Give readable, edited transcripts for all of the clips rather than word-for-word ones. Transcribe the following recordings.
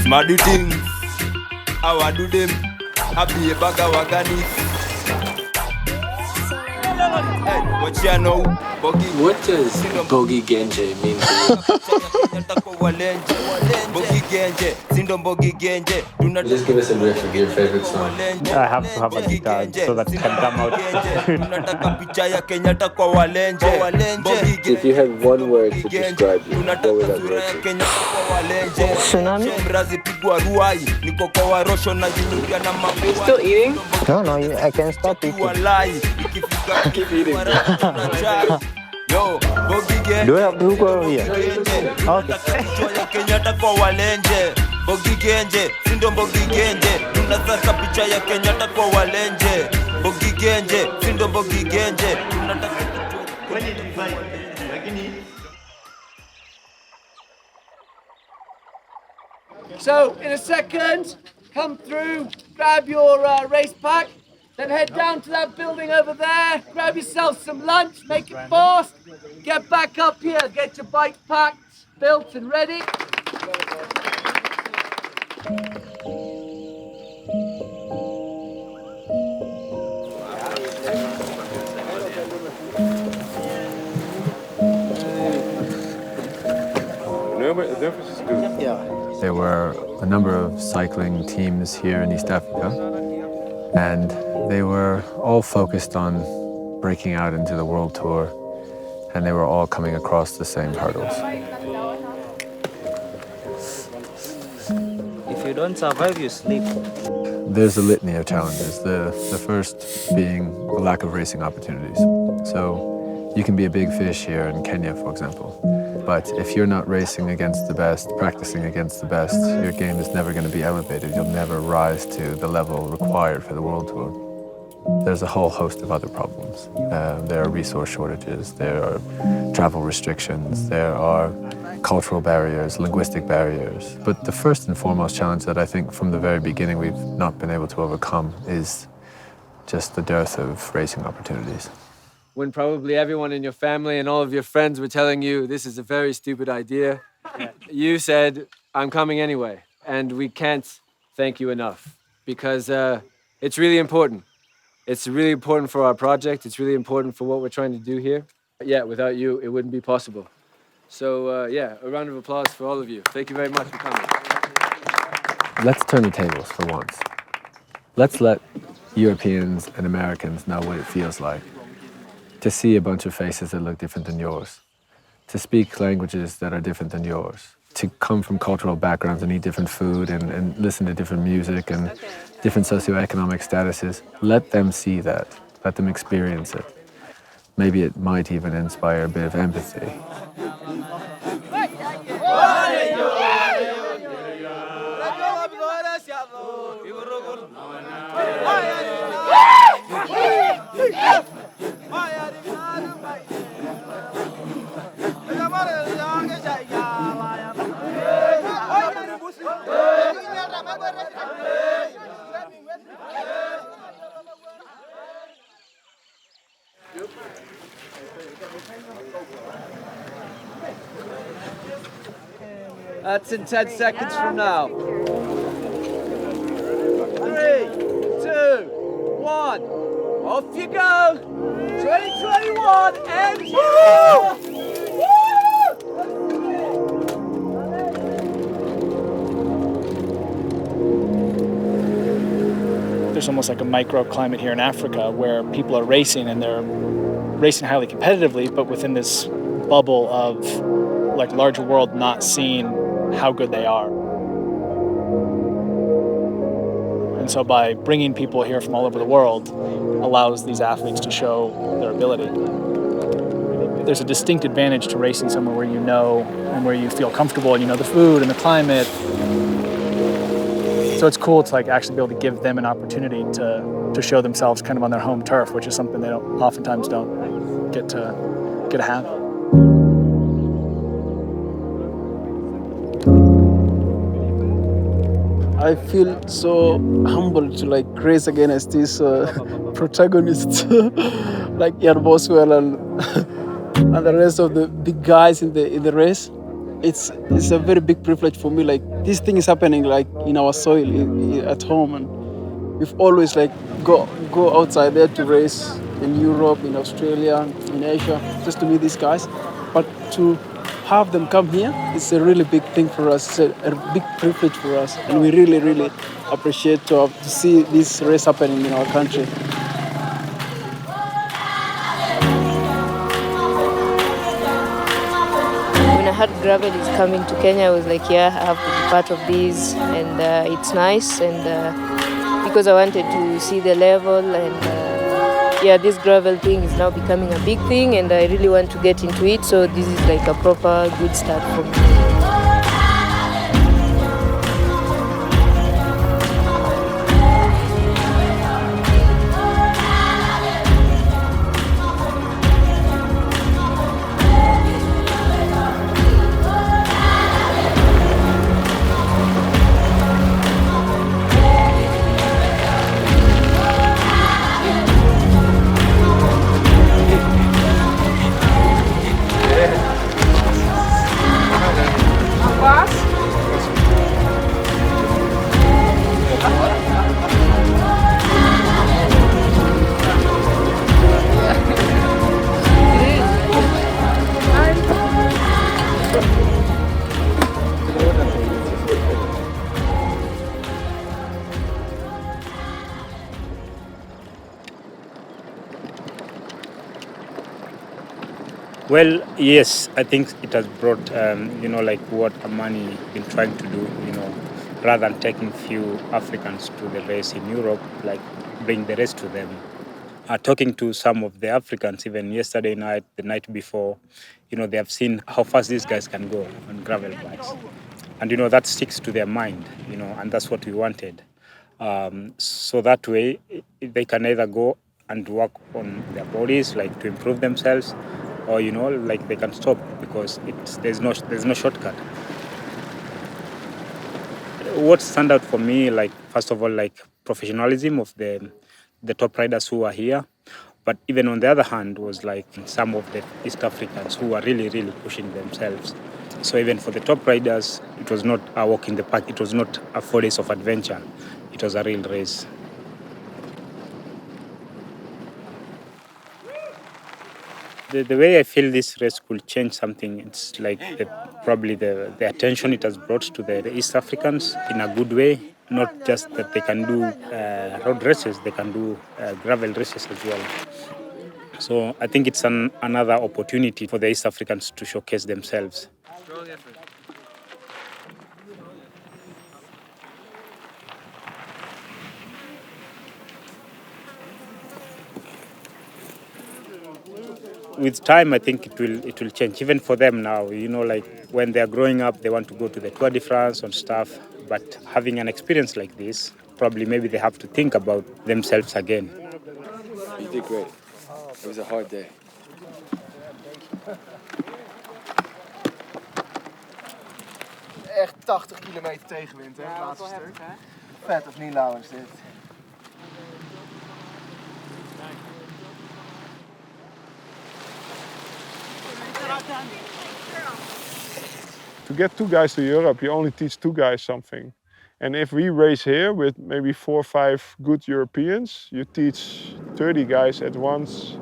Smarty things, how I do them. I be a bag of wagani. Hey, what you know? Mbogi. What does Mbogi Genje mean to you? Just give us a riff of your favorite song. I have to have a guitar so that can come out. If you had one word to describe you, what would that word be? Tsunami? You still eating? No, I can't stop eating. Keep eating. Yo, Do I have to hook over here? Okay. Mbogi Genje, sindo Mbogi Genje, tunataka picha ya Kenyatta kwa walenje. Mbogi Genje, sindo Mbogi Genje, tunataka So, in a second, come through, grab your race pack, then head down to that building over there, grab yourself some lunch, make it fast, get back up here, get your bike packed, built and ready. There were a number of cycling teams here in East Africa, and they were all focused on breaking out into the world tour, and they were all coming across the same hurdles. If you don't survive, you sleep. There's a litany of challenges, the first being the lack of racing opportunities. So you can be a big fish here in Kenya, for example, but if you're not racing against the best, practicing against the best, your game is never going to be elevated. You'll never rise to the level required for the World Tour. There's a whole host of other problems. There are resource shortages, there are travel restrictions, there are cultural barriers, linguistic barriers. But the first and foremost challenge that I think from the very beginning we've not been able to overcome is just the dearth of racing opportunities. When probably everyone in your family and all of your friends were telling you this is a very stupid idea, you said, I'm coming anyway. And we can't thank you enough because it's really important. It's really important for our project. It's really important for what we're trying to do here. Yeah, without you, it wouldn't be possible. So yeah, a round of applause for all of you. Thank you very much for coming. Let's turn the tables for once. Let's let Europeans and Americans know what it feels like to see a bunch of faces that look different than yours, to speak languages that are different than yours, to come from cultural backgrounds and eat different food and listen to different music and different socioeconomic statuses. Let them see that. Let them experience it. Maybe it might even inspire a bit of empathy. That's in 10 seconds from now. 3, 2, 1, off you go! 2021 and There's almost like a microclimate here in Africa where people are racing and they're racing highly competitively, but within this bubble of like larger world not seeing how good they are. And so by bringing people here from all over the world allows these athletes to show their ability. There's a distinct advantage to racing somewhere where you know and where you feel comfortable and you know the food and the climate. So it's cool to like actually be able to give them an opportunity to show themselves kind of on their home turf, which is something they oftentimes don't get to have. I feel so humbled to like race against these protagonists like Jan Boswell and the rest of the big guys in the race. it's a very big privilege for me. Like this thing is happening like in our soil at home, and we've always like go outside there to race in Europe, in Australia, in Asia, just to meet these guys. But to have them come here, it's a really big thing for us. It's a big privilege for us, and we really, really appreciate to see this race happening in our country. When I heard gravel is coming to Kenya, I was like, yeah, I have to be part of this, and it's nice, and because I wanted to see the level, and yeah, this gravel thing is now becoming a big thing, and I really want to get into it, so this is like a proper good start for me. Well, yes, I think it has brought, like what Amani been trying to do, rather than taking few Africans to the race in Europe, like bring the rest to them. Talking to some of the Africans, even yesterday night, the night before, they have seen how fast these guys can go on gravel bikes. And, that sticks to their mind, and that's what we wanted. So that way, they can either go and work on their bodies, like to improve themselves, or like they can stop because there's no shortcut. What stand out for me, like first of all, like professionalism of the top riders who are here, but even on the other hand was like some of the East Africans who are really pushing themselves. So even for the top riders, it was not a walk in the park. It was not a 4 days of adventure. It was a real race. The way I feel this race could change something, it's like probably the attention it has brought to the East Africans in a good way. Not just that they can do road races, they can do gravel races as well. So I think it's another opportunity for the East Africans to showcase themselves. Strong effort. With time, I think it will change. Even for them now, like when they are growing up, they want to go to the Tour de France and stuff. But having an experience like this, probably maybe they have to think about themselves again. You did great. It was a hard day. Echt 80 kilometer tegenwind, hè? Het laatste stuk. Vet of niet, Laurens, dit? To get 2 guys to Europe, you only teach 2 guys something. And if we race here with maybe 4 or 5 good Europeans, you teach 30 guys at once,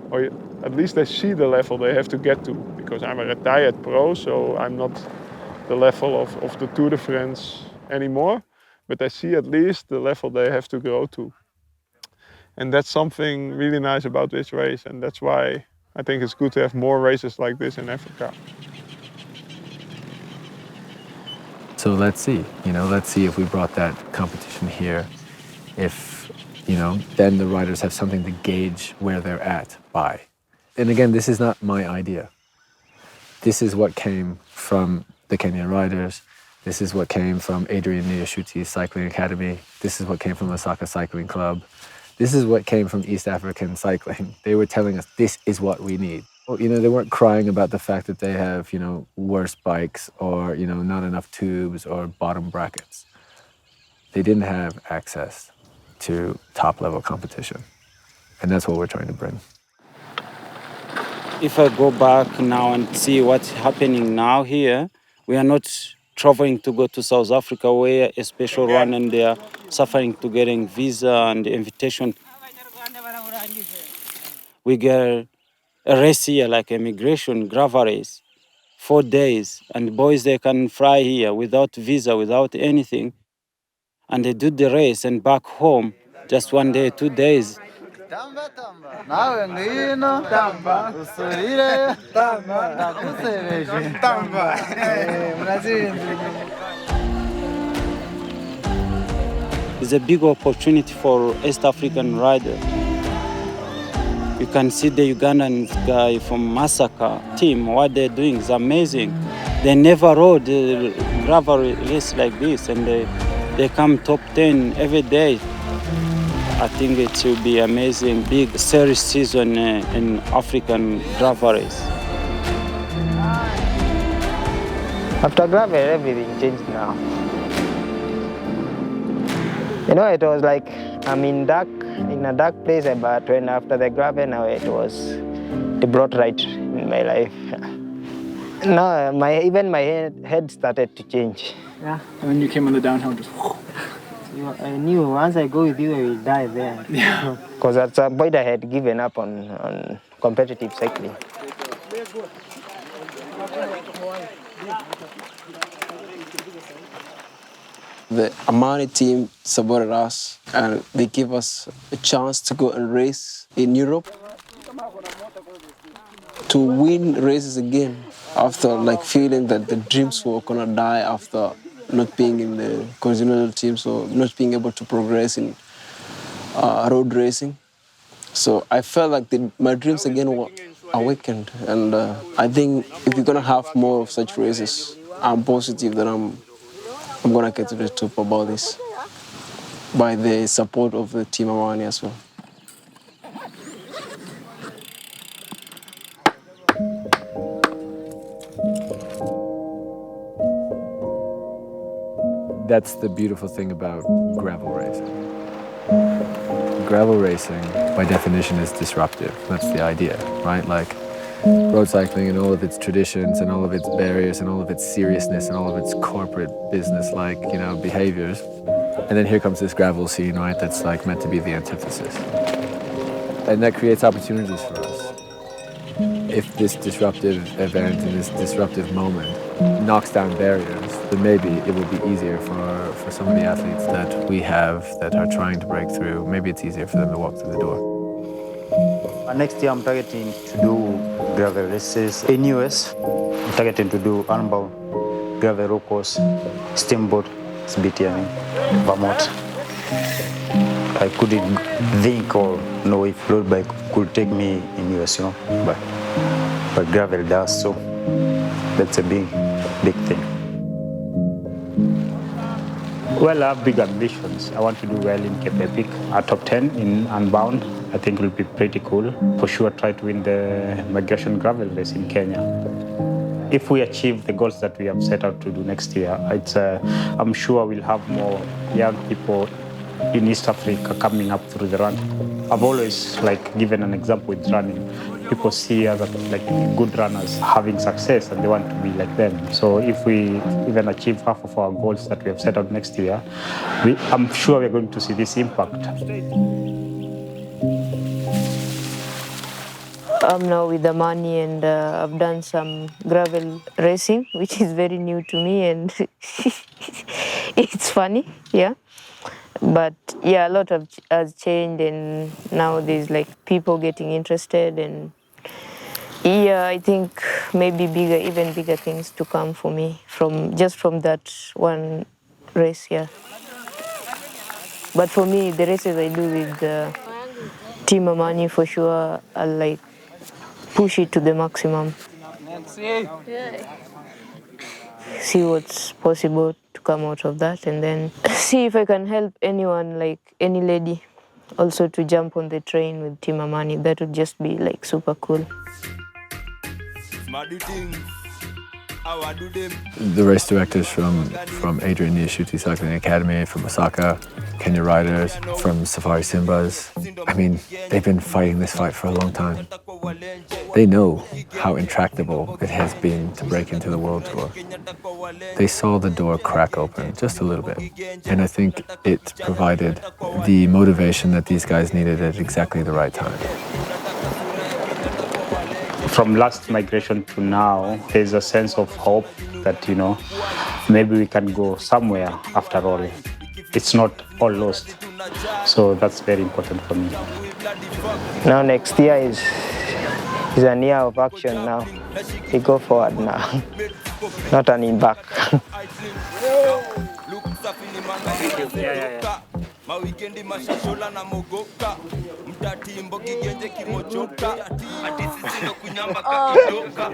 or at least they see the level they have to get to. Because I'm a retired pro, so I'm not the level of the Tour de France anymore, but I see at least the level they have to grow to. And that's something really nice about this race, and that's why I think it's good to have more races like this in Africa. So let's see, let's see if we brought that competition here, if, then the riders have something to gauge where they're at by. And again, this is not my idea. This is what came from the Kenyan riders. This is what came from Adrian Niyashuti's Cycling Academy. This is what came from Osaka Cycling Club. This is what came from East African cycling. They were telling us this is what we need. Well, they weren't crying about the fact that they have, worse bikes or, not enough tubes or bottom brackets. They didn't have access to top-level competition. And that's what we're trying to bring. If I go back now and see what's happening now here, we are not traveling to go to South Africa where a special one and they are suffering to getting visa and invitation. We get a race here like immigration, gravel race, 4 days, and boys they can fly here without visa, without anything, and they do the race and back home just 1 day, 2 days. It's a big opportunity for East African riders. You can see the Ugandan guy from Massacre team, what they're doing is amazing. They never rode a gravel race like this, and they come top 10 every day. I think it will be amazing, big series season in African gravel race. After gravel, everything changed now. You know, it was like I'm in a dark place, but when after the gravel, now it brought right in my life. No, even my head started to change. Yeah, and then you came on the downhill, just. I knew once I go with you, I will die there. Yeah. Because at some point I had given up on competitive cycling. The Amani team supported us and they gave us a chance to go and race in Europe, to win races again after like feeling that the dreams were gonna die after not being in the continental team, so not being able to progress in road racing. So I felt like my dreams again were awakened, and I think if we're gonna have more of such races, I'm positive that I'm gonna get to the top about this by the support of the Team Amani as well. That's the beautiful thing about gravel racing. Gravel racing, by definition, is disruptive. That's the idea, right? Like road cycling and all of its traditions and all of its barriers and all of its seriousness and all of its corporate business-like, behaviors. And then here comes this gravel scene, right? That's like meant to be the antithesis. And that creates opportunities for us. If this disruptive event and this disruptive moment knocks down barriers, then maybe it will be easier for some of the athletes that we have that are trying to break through. Maybe it's easier for them to walk through the door. Next year I'm targeting to do gravel races in US. I'm targeting to do unbound, gravel road course, steamboat, SBT, Vermont. I couldn't think or know if road bike could take me in US, but gravel does, so that's a big thing. Well, I have big ambitions. I want to do well in Cape Epic, a top 10 in Unbound. I think it will be pretty cool. For sure, try to win the migration gravel race in Kenya. If we achieve the goals that we have set out to do next year, I'm sure we'll have more young people in East Africa coming up through the run. I've always given an example with running. People see us as good runners having success and they want to be like them. So if we even achieve half of our goals that we have set out next year, I'm sure we're going to see this impact. I'm now with Amani and I've done some gravel racing, which is very new to me and it's funny, yeah. But yeah, a lot has changed and now there's people getting interested and yeah, I think maybe even bigger things to come for me from that one race, yeah. But for me, the races I do with Team Amani for sure are push it to the maximum. See what's possible to come out of that and then see if I can help anyone, any lady, also to jump on the train with Team Amani. That would just be super cool. The race directors from Adrian Niyashuti Cycling Academy, from Osaka, Kenya Riders, from Safari Simbas, I mean, they've been fighting this fight for a long time. They know how intractable it has been to break into the world tour. They saw the door crack open just a little bit, and I think it provided the motivation that these guys needed at exactly the right time. From last migration to now, there's a sense of hope that, maybe we can go somewhere after all. It's not all lost. So that's very important for me. Now next year is an year of action now. We go forward now, not turning back. Mawikendi mashashola na mogoka mtati Mbogi Genje kimochoka ati sisi ndo kunyamba kakidoka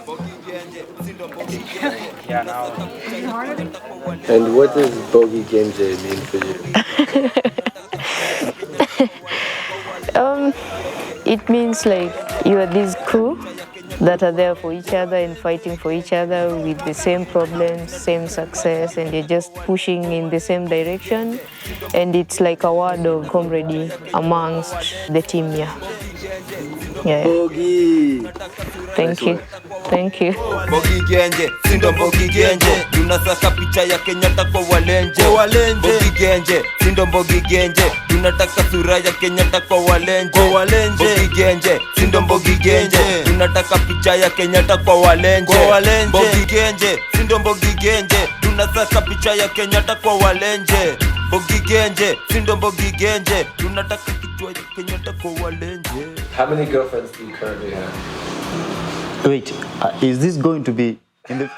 Mbogi Genje sindo Mbogi Genje. And what does Mbogi Genje mean for you? It means like you are this crew that are there for each other and fighting for each other with the same problems, same success, and you're just pushing in the same direction. And it's like a word of camaraderie amongst the team here. Yeah. Mbogi! Thank you. Thank you. Mbogi Genje, sindo Mbogi Genje, tunasaka picha ya Kenyatta kwa walenje. Mbogi Genje, sindo Mbogi Genje, tunataka sura ya Kenyatta kwa walenje. Mbogi Genje, sindo Mbogi Genje, tunataka picha ya Kenyatta kwa walenje. Mbogi Genje, sindo Mbogi Genje, tunasaka picha ya Kenyatta kwa walenje. Mbogi Genje, sindo Mbogi Genje, tunataka kichwa ya Kenyatta kwa walenje. How many girlfriends do you currently have? Wait, is this going to be in the...